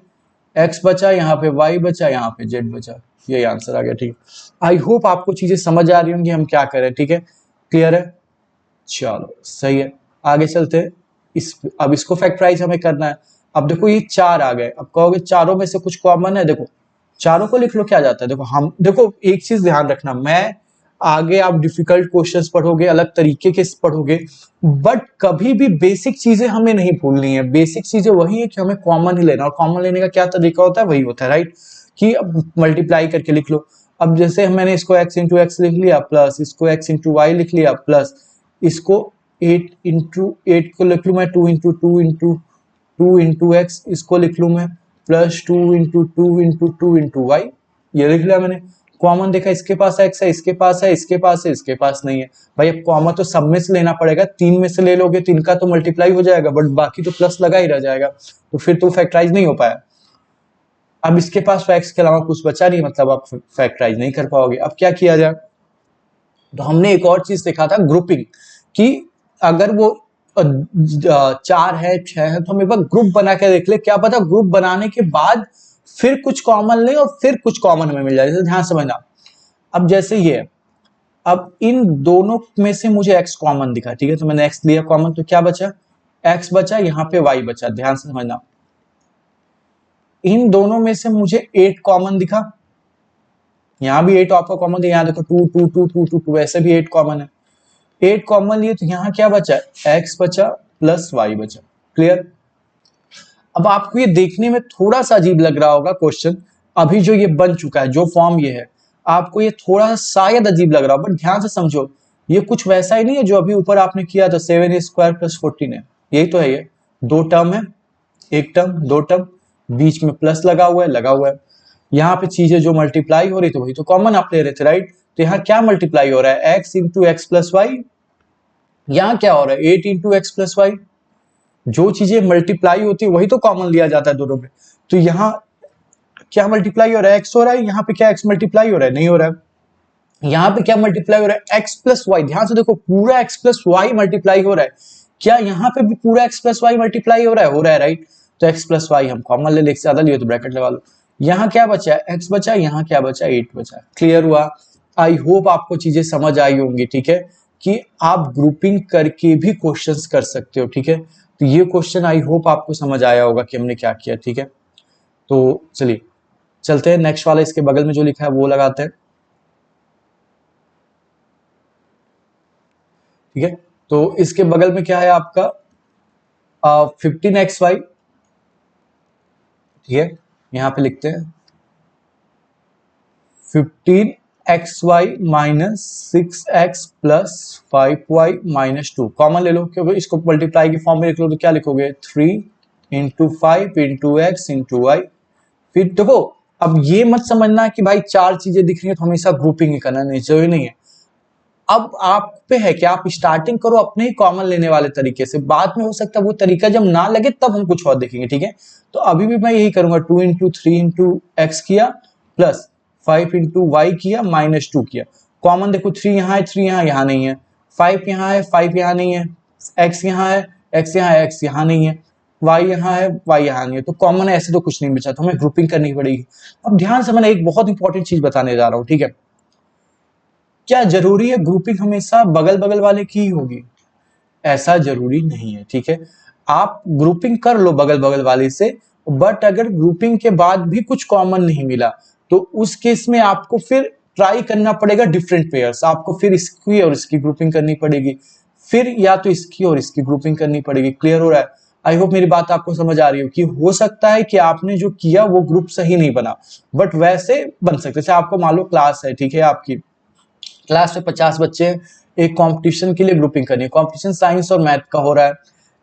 x बचा, यहाँ पे y बचा, यहाँ पे z बचा, यही आंसर आ गया, ठीक है। आई होप आपको चीजें समझ आ रही होंगी हम क्या करें, ठीक है, क्लियर है। चलो सही है, आगे चलते हैं। अब इसको फैक्टराइज हमें करना है। अब देखो ये 4 आ गए, अब कहोगे चारों में से कुछ कॉमन है, देखो चारों को लिख लो, क्या जाता है, देखो एक चीज ध्यान रखना, मैं आगे आप डिफिकल्ट क्वेश्चंस पढ़ोगे, अलग तरीके के पढ़ोगे, बट कभी भी बेसिक चीजें हमें नहीं भूलनी है। बेसिक चीजें वही है कि हमें कॉमन ही लेना, और कॉमन लेने का क्या तरीका होता है, वही होता है, राइट, कि मल्टीप्लाई करके लिख लो। अब जैसे मैंने इसको x इंटू एक्स लिख लिया, प्लस इसको x इंटू वाई लिख लिया, प्लस इसको 8 को लिख लूँ मैं 2 इंटू एक्स, इसको लिख लूँ मैं प्लस 2 इंटू वाई, ये लिख लिया मैंने। कॉमन देखा, इसके पास x है, इसके पास है, इसके पास है, इसके पास नहीं है। भाई अब कॉमन तो सब में से लेना पड़ेगा, 3 में से ले लोगे तो इनका तो मल्टीप्लाई हो जाएगा, बट बाकी तो प्लस लगा ही रह जाएगा, तो फिर तो फैक्टराइज नहीं हो पाया। अब इसके पास तो x के अलावा कुछ बचा नहीं, मतलब आप फैक्टराइज नहीं कर पाओगे। अब क्या किया जाए, तो हमने एक और चीज देखा था ग्रुपिंग, कि अगर वो 4 है 6 है तो हम एक बार ग्रुप बना के देख ले, क्या पता ग्रुप बनाने के बाद फिर कुछ कॉमन ले और फिर कुछ कॉमन हमें मिल जाए। जैसे ध्यान समझना, अब जैसे ये है, अब इन दोनों में से मुझे x कॉमन दिखा, ठीक है, तो मैंने x लिया कॉमन, तो क्या बचा, x बचा, यहाँ पे y बचा। ध्यान से समझना, इन दोनों में से मुझे 8 कॉमन दिखा, यहाँ भी 8 आपका कॉमन है, यहाँ देखो 2 2 2 2 2 2, वैसे भी 8 कॉमन है। 8 कॉमन लिए तो यहाँ क्या बचा, x बचा प्लस y बचा। क्लियर। अब आपको ये देखने में थोड़ा सा अजीब लग रहा होगा क्वेश्चन, अभी जो ये बन चुका है, जो फॉर्म ये है, आपको ये थोड़ा सा शायद अजीब लग रहा हो, बट ध्यान से समझो, ये कुछ वैसा ही नहीं है जो अभी ऊपर आपने किया था 7a² + 14 है, यही तो है। ये 2 टर्म है, एक टर्म 2 टर्म, बीच में प्लस लगा हुआ है, लगा हुआ है। यहाँ पे चीजें जो मल्टीप्लाई हो रही तो वही तो कॉमन आप ले रहे थे, राइट। तो यहाँ क्या मल्टीप्लाई हो रहा है, x × x + y। यहाँ क्या हो रहा है, 8 × x + y। जो चीजें मल्टीप्लाई होती है वही तो कॉमन लिया जाता है दोनों में। तो यहाँ क्या मल्टीप्लाई हो रहा है, x हो रहा है, यहाँ पे क्या x मल्टीप्लाई हो रहा है, नहीं हो रहा है। यहाँ पे क्या मल्टीप्लाई हो रहा है, x + y। ध्यान से देखो, पूरा x + y मल्टीप्लाई हो रहा है। क्या यहाँ पे भी पूरा x + y मल्टीप्लाई हो रहा है, राइट। तो x + y हम कॉमन ले, एक से ज्यादा लिए तो ब्रैकेट लगा लो। यहाँ क्या बचा है, x बचा, यहाँ क्या बचा, 8 बचा। क्लियर हुआ। आई होप आपको चीजें समझ आई होंगी, ठीक है, कि आप ग्रुपिंग करके भी क्वेश्चंस कर सकते हो, ठीक है। तो ये क्वेश्चन आई होप आपको समझ आया होगा कि हमने क्या किया, ठीक है। तो चलिए चलते हैं नेक्स्ट वाला, इसके बगल में जो लिखा है वो लगाते हैं, ठीक है। तो इसके बगल में क्या है आपका 15xy, ठीक है, यहां पे लिखते हैं 15xy - 6x + 5y - 2। कॉमन ले लो, क्योंकि इसको मल्टीप्लाई की फॉर्म में लिख लो तो क्या लिखोगे, 3 × 5 × x × y। फिर देखो, अब ये मत समझना कि भाई 4 चीजें दिख रही है तो हमेशा ग्रुपिंग ही करना, नहीं, जरूरी नहीं है। अब आप पे है कि आप स्टार्टिंग करो अपने ही कॉमन लेने वाले तरीके से, बाद में हो सकता है वो तरीका जब ना लगे तब हम कुछ और देखेंगे, ठीक है। तो अभी भी मैं यही करूंगा, 2 × 3 × x किया प्लस 5 × y किया -2 किया। कॉमन देखो, 3 यहाँ है, 3 यहाँ नहीं है, 5 यहाँ है, 5 यहाँ नहीं है, x यहाँ है, x यहाँ है, x यहाँ नहीं है, y यहाँ है, y यहाँ नहीं है, तो कॉमन है, ऐसे तो कुछ नहीं बचा, तो हमें ग्रुपिंग करनी पड़ेगी। अब ध्यान से, मैं एक बहुत इंपॉर्टेंट चीज बताने जा रहा हूँ, ठीक है। क्या जरूरी है ग्रुपिंग हमेशा बगल बगल वाले की ही होगी, ऐसा जरूरी नहीं है, ठीक है। आप ग्रुपिंग कर लो बगल बगल वाले से, बट अगर ग्रुपिंग के बाद भी कुछ कॉमन नहीं मिला तो उस केस में आपको फिर ट्राई करना पड़ेगा डिफरेंट पेयर्स, आपको फिर इसकी और इसकी ग्रुपिंग करनी पड़ेगी, फिर या तो इसकी और इसकी ग्रुपिंग करनी पड़ेगी। क्लियर हो रहा है। आई होप मेरी बात आपको समझ आ रही हो कि हो सकता है कि आपने जो किया वो ग्रुप सही नहीं बना, बट वैसे बन सकते। जैसे आपको मान लो क्लास है, ठीक है, आपकी क्लास में 50 बच्चे हैं, एक कंपटीशन के लिए ग्रुपिंग करनी है, कंपटीशन साइंस और मैथ का हो रहा है,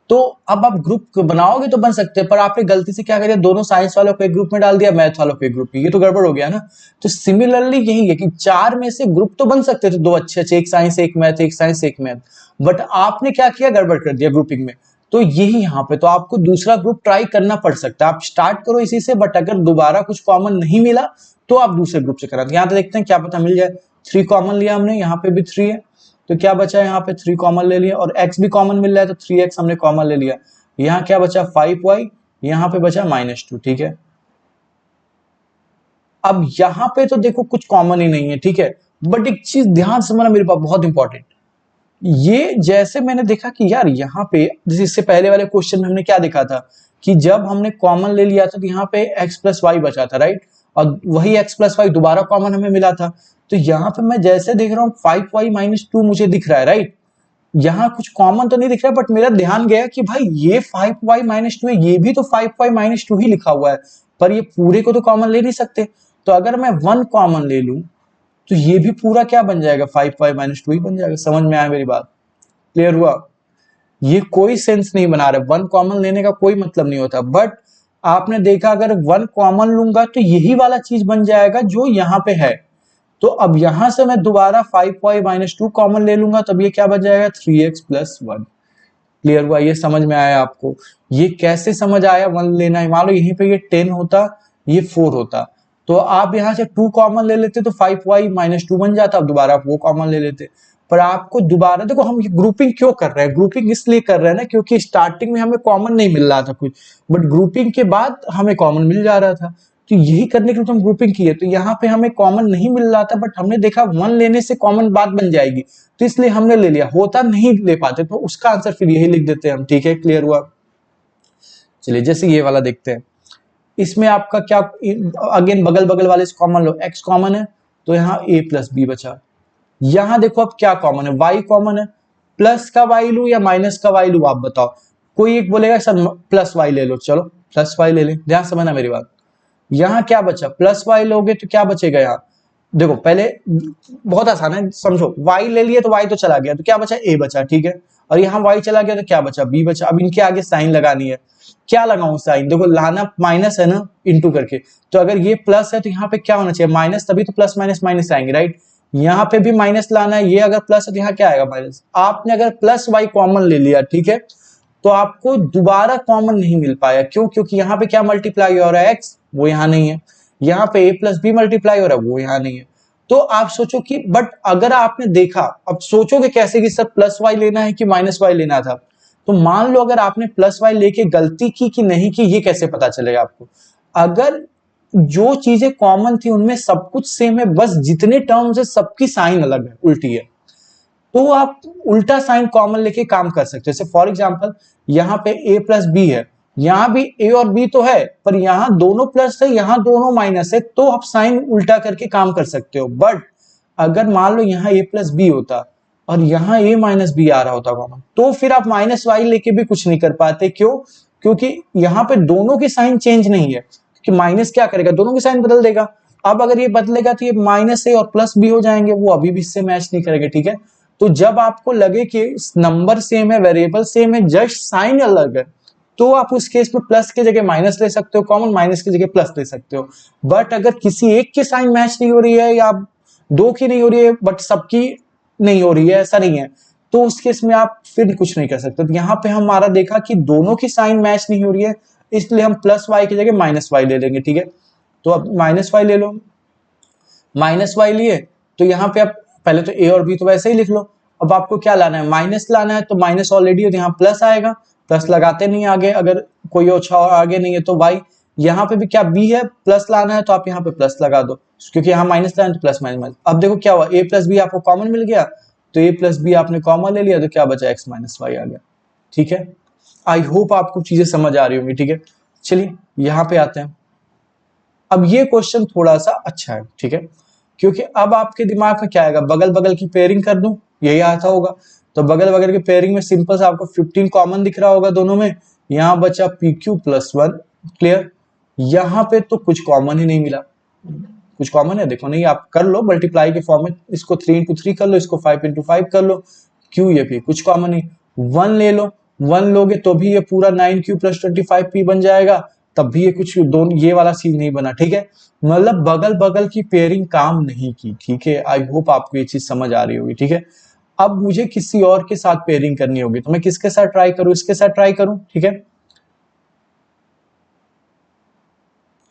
तो अब आप ग्रुप बनाओगे तो बन सकते हैं, पर आपने गलती से क्या करिए, दोनों साइंस वालों को एक ग्रुप में डाल दिया, मैथ वालों को एक ग्रुप में, ये तो गड़बड़ हो गया ना। तो सिमिलरली यही है कि 4 में से ग्रुप तो बन सकते थे, 2 अच्छे अच्छे, एक साइंस एक मैथ, एक साइंस एक मैथ, बट आपने क्या किया, गड़बड़ कर दिया ग्रुपिंग में। तो यही यहाँ पे तो आपको दूसरा ग्रुप ट्राई करना पड़ सकता है। आप स्टार्ट करो इसी से, बट अगर दोबारा कुछ कॉमन नहीं मिला तो आप दूसरे ग्रुप से करा। यहाँ तो देखते हैं क्या पता मिल जाए। 3 कॉमन लिया हमने, यहाँ पे भी 3 है, तो क्या बचा है, यहाँ पे 3 कॉमन ले लिया, और x भी कॉमन मिल रहा है तो 3x हमने कॉमन ले लिया। यहाँ क्या बचा, 5y, यहाँ पे बचा -2, ठीक है। अब यहाँ पे तो देखो कुछ कॉमन ही नहीं है, ठीक है, बट एक चीज ध्यान से समझना मेरे पास बहुत इंपॉर्टेंट, ये जैसे मैंने देखा कि यार यहाँ पे, जैसे इससे पहले वाले क्वेश्चन में हमने क्या देखा था कि जब हमने कॉमन ले लिया था तो यहाँ पे x + y बचा था, राइट, और वही x + y दोबारा कॉमन हमें मिला था। तो यहाँ पे मैं जैसे देख रहा हूँ 5y - 2 मुझे दिख रहा है, राइट, यहाँ कुछ कॉमन तो नहीं दिख रहा, बट मेरा ध्यान गया कि भाई ये 5y - 2 है, ये भी तो 5y - 2 ही लिखा हुआ है, पर ये पूरे को तो कॉमन ले नहीं सकते। तो अगर मैं 1 कॉमन ले लूं तो ये भी पूरा क्या बन जाएगा, 5y - 2 ही बन जाएगा। समझ में आया मेरी बात, क्लियर हुआ। ये कोई सेंस नहीं बना रहे, 1 कॉमन लेने का कोई मतलब नहीं होता, बट आपने देखा अगर 1 कॉमन लूंगा तो यही वाला चीज बन जाएगा जो यहाँ पे है, तो अब यहां से मैं दोबारा 5y माइनस 2 कॉमन ले लूंगा, तब ये क्या बच जाएगा 3x प्लस 1। क्लियर हुआ? ये समझ में आया आपको? ये कैसे समझ आया? 1 लेना है, मान लो यहीं पे ये 10 होता, ये 4 होता, तो आप यहां से 2 कॉमन ले लेते तो 5y माइनस 2 बन जाता, अब दोबारा आप वो कॉमन ले लेते। पर आपको दोबारा देखो, हम ये ग्रुपिंग क्यों कर रहे हैं? ग्रुपिंग इसलिए कर रहे हैं ना क्योंकि स्टार्टिंग में हमें कॉमन नहीं मिल रहा था कुछ, बट ग्रुपिंग के बाद हमें कॉमन मिल जा रहा था, तो यही करने के लिए तो हम ग्रुपिंग किए। तो यहाँ पे हमें कॉमन नहीं मिल रहा था, बट हमने देखा 1 लेने से कॉमन बात बन जाएगी, तो इसलिए हमने ले लिया। होता नहीं ले पाते तो उसका आंसर फिर यही लिख देते हैं हम। ठीक है, क्लियर हुआ? चलिए जैसे ये वाला देखते हैं, इसमें आपका क्या, अगेन बगल बगल वाले से कॉमन लो, x कॉमन है तो यहाँ a प्लस बी बचा। यहां देखो अब क्या कॉमन है, y कॉमन है, प्लस का y लू या माइनस का y लू, आप बताओ। कोई एक बोलेगा सर प्लस y ले लो, चलो प्लस y ले लें, ध्यान समझना मेरी बात। यहां क्या बचा, प्लस y लोगे तो क्या बचेगा यहाँ, देखो पहले बहुत आसान है, समझो, y ले लिए तो y तो चला गया, तो क्या बचा, a बचा, ठीक है। और यहाँ y चला गया तो क्या बचा, b बचा। अब इनके आगे साइन लगानी है, क्या लगाऊं साइन, देखो लाना माइनस है ना, इंटू करके, तो अगर ये प्लस है तो यहाँ पे क्या होना चाहिए, माइनस, तभी तो प्लस माइनस माइनस आएंगे, राइट। यहाँ पे भी माइनस लाना है, ये अगर प्लस है तो यहाँ क्या आएगा, माइनस। आपने अगर प्लस y कॉमन ले लिया, ठीक है, तो आपको दोबारा कॉमन नहीं मिल पाया, क्यों, क्योंकि यहाँ पे क्या मल्टीप्लाई हो रहा है, x, वो यहाँ नहीं है। यहाँ पे a प्लस बी मल्टीप्लाई हो रहा है, वो यहाँ नहीं है। तो आप सोचो कि, बट अगर आपने देखा, अब सोचोगे कैसे कि सर प्लस y लेना है कि माइनस y लेना था, तो मान लो अगर आपने प्लस y लेके गलती की कि नहीं की, ये कैसे पता चलेगा आपको? अगर जो चीजें कॉमन थी उनमें सब कुछ सेम है, बस जितने टर्म्स है सबकी साइन अलग है, उल्टी है, तो आप उल्टा साइन कॉमन लेके काम कर सकते हो। जैसे फॉर एग्जांपल यहाँ पे a प्लस बी है, यहाँ भी a और b तो है, पर यहाँ दोनों प्लस है, यहाँ दोनों माइनस है, तो आप साइन उल्टा करके काम कर सकते हो। बट अगर मान लो यहाँ a प्लस बी होता और यहाँ a माइनस बी आ रहा होता कॉमन, तो फिर आप माइनस y लेके भी कुछ नहीं कर पाते, क्यों, क्योंकि यहाँ पे दोनों की साइन चेंज नहीं है, कि माइनस क्या करेगा, दोनों की साइन बदल देगा। अब अगर ये बदलेगा तो ये माइनस a और प्लस b हो जाएंगे, वो अभी भी इससे मैच नहीं करेंगे, ठीक है। तो जब आपको लगे कि नंबर सेम है, वेरिएबल सेम है, जस्ट साइन अलग है, तो आप उस केस में प्लस की जगह माइनस ले सकते हो कॉमन, माइनस की जगह प्लस ले सकते हो। बट अगर किसी एक की साइन मैच नहीं हो रही है, या दो की नहीं हो रही है बट सबकी नहीं हो रही है, ऐसा नहीं है, तो उस केस में आप फिर कुछ नहीं कर सकते। तो यहाँ पे हमारा देखा कि दोनों की साइन मैच नहीं हो रही है, इसलिए हम प्लस वाई की जगह माइनस वाई ले लेंगे, ठीक है। तो अब माइनस वाई ले लो, माइनस वाई लिए, तो यहाँ पे आप पहले तो ए और बी तो वैसे ही लिख लो। अब आपको क्या लाना है, माइनस लाना है, तो माइनस ऑलरेडी है तो यहाँ प्लस आएगा, प्लस लगाते नहीं आगे, अगर कोई अच्छा आगे नहीं है तो वाई। यहाँ पे भी क्या बी है, प्लस लाना है, तो आप यहाँ पे प्लस लगा दो, क्योंकि यहाँ माइनस लाना है तो प्लस माइनस माइनस। अब देखो क्या हुआ, ए प्लस बी आपको कॉमन मिल गया, तो ए प्लस बी आपने कॉमन ले लिया, तो क्या बचा, एक्स माइनस वाई आ गया, ठीक है। आई होप आपको चीजें समझ आ रही होंगी, ठीक है। चलिए यहाँ पे आते हैं। अब ये क्वेश्चन थोड़ा सा अच्छा है, ठीक है, क्योंकि अब आपके दिमाग में क्या आएगा, बगल बगल की पेयरिंग कर दूं, यही आता होगा। तो बगल बगल की पेयरिंग में सिंपल से आपको 15 कॉमन दिख रहा होगा दोनों में, यहाँ बचा पी क्यू प्लस 1, क्लियर। यहाँ पे तो कुछ कॉमन ही नहीं मिला, कुछ कॉमन है देखो नहीं, आप कर लो मल्टीप्लाई के फॉर्म में, इसको 3 इंटू 3 कर लो, इसको 5 इंटू 5 कर लो, क्यू ये पी, कुछ कॉमन नहीं। 1 ले लो, 1 लोगे तो भी ये पूरा 9q प्लस 25p बन जाएगा, तब भी ये कुछ दोनों ये वाला सीन नहीं बना, ठीक है। मतलब बगल बगल की पेयरिंग काम नहीं की, ठीक है। आई होप आपको ये चीज समझ आ रही होगी, ठीक है। अब मुझे किसी और के साथ पेयरिंग करनी होगी, तो मैं किसके साथ ट्राई करूं, इसके साथ ट्राई करूं, ठीक है।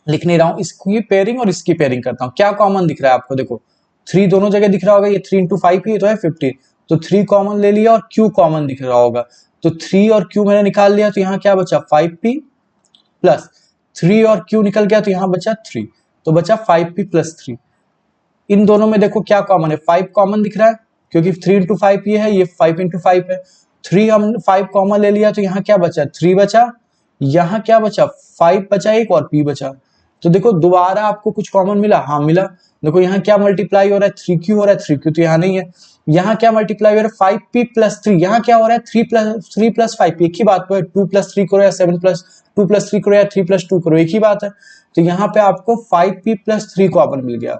लिख नहीं रहा हूं, इसकी पेयरिंग और इसकी पेयरिंग करता हूं। क्या कॉमन दिख रहा है आपको, देखो 3 दोनों जगह दिख रहा होगा, ये 3 इंटू 5 ही तो है 15, तो 3 कॉमन ले लिया और q कॉमन दिख रहा होगा, तो 3 और q मैंने निकाल लिया, तो यहाँ क्या बचा 5p प्लस 3 और q निकल गया, तो यहाँ बचा 3, तो बचा 5p प्लस 3। इन दोनों में देखो क्या कॉमन है, 5 कॉमन दिख रहा है, क्योंकि 3 इंटू 5 ये है, ये 5 इंटू 5 है। 3 हम 5 कॉमन ले लिया, तो यहाँ क्या बचा 3 बचा, यहाँ क्या बचा 5 बचा एक और p बचा। तो देखो दोबारा आपको कुछ कॉमन मिला, हाँ मिला। देखो यहाँ क्या मल्टीप्लाई हो रहा है, 3q हो रहा है, 3q तो यहाँ नहीं है। यहाँ क्या मल्टीप्लाई हो रहा है 5p प्लस 3, यहाँ क्या हो रहा है 3 प्लस 5p, एक ही बात है, 2 प्लस 3 करो या 7 प्लस 2 प्लस 3 करो या 3 प्लस 2 करो, एक ही बात है। तो यहाँ पे आपको 5p प्लस 3 कॉमन मिल गया,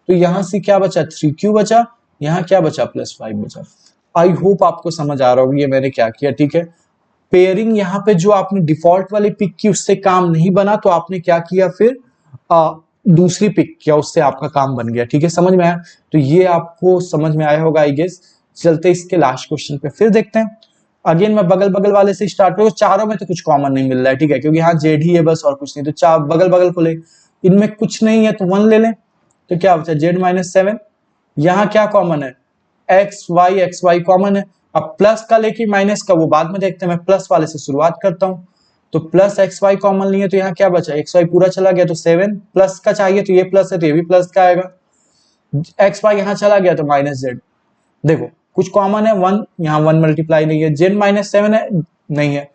तो यहाँ से क्या बचा 3q बचा, यहाँ क्या बचा प्लस 5 बचा। आई होप आपको समझ आ रहा होगा ये मैंने क्या किया, ठीक है। पेयरिंग यहाँ पे जो आपने डिफॉल्ट वाली पिक की उससे काम नहीं बना, तो आपने क्या किया फिर दूसरी पिक किया, उससे आपका काम बन गया। ठीक है, समझ में आया? तो ये आपको समझ में आया होगा आई गेस। चलते इसके लास्ट क्वेश्चन पे फिर देखते हैं। अगेन मैं बगल बगल वाले से स्टार्ट करूँ। चारों में तो कुछ कॉमन नहीं मिल रहा है, ठीक है, क्योंकि यहाँ जेड ही है बस और कुछ नहीं। तो चार बगल बगल को ले, इनमें कुछ नहीं है तो 1 ले लें। तो क्या बचा? Z-7। यहाँ क्या कॉमन है? एक्स वाई कॉमन है। अब प्लस का लेके माइनस का वो बाद में देखते हैं, मैं प्लस वाले से शुरुआत करता हूँ। तो प्लस एक्स वाई कॉमन नहीं है तो यहाँ क्या बचा? एक्स वाई पूरा चला गया तो 7, प्लस का चाहिए तो ये प्लस है तो ये भी प्लस का आएगा। एक्स वाई यहाँ चला गया तो -z। देखो कुछ कॉमन है 1, यहाँ 1 मल्टीप्लाई नहीं है। Z-7 है, नहीं है।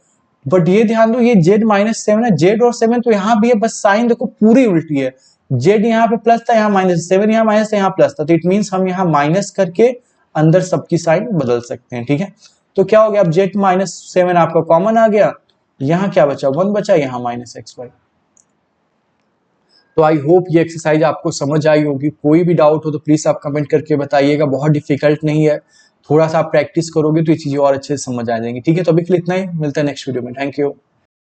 बट ये ध्यान दो, ये Z-7 है, Z और 7 तो यहाँ भी है, बस साइन देखो पूरी उल्टी है। Z यहाँ पे प्लस था, यहाँ -7, यहाँ माइनस था, यहाँ प्लस था। तो इट मीन्स हम यहाँ माइनस करके अंदर सबकी साइन बदल सकते हैं। ठीक है, तो क्या हो गया? अब Z-7 आपका कॉमन आ गया। यहाँ क्या बचा? 1 बचा, यहाँ -xy। तो आई होप ये एक्सरसाइज आपको समझ आई होगी। कोई भी डाउट हो तो प्लीज आप कमेंट करके बताइएगा। बहुत डिफिकल्ट नहीं है, थोड़ा सा आप प्रैक्टिस करोगे तो ये चीजें और अच्छे से समझ आ जाएंगी। ठीक है, तो अभी के लिए इतना ही, मिलता है नेक्स्ट वीडियो में। Thank you.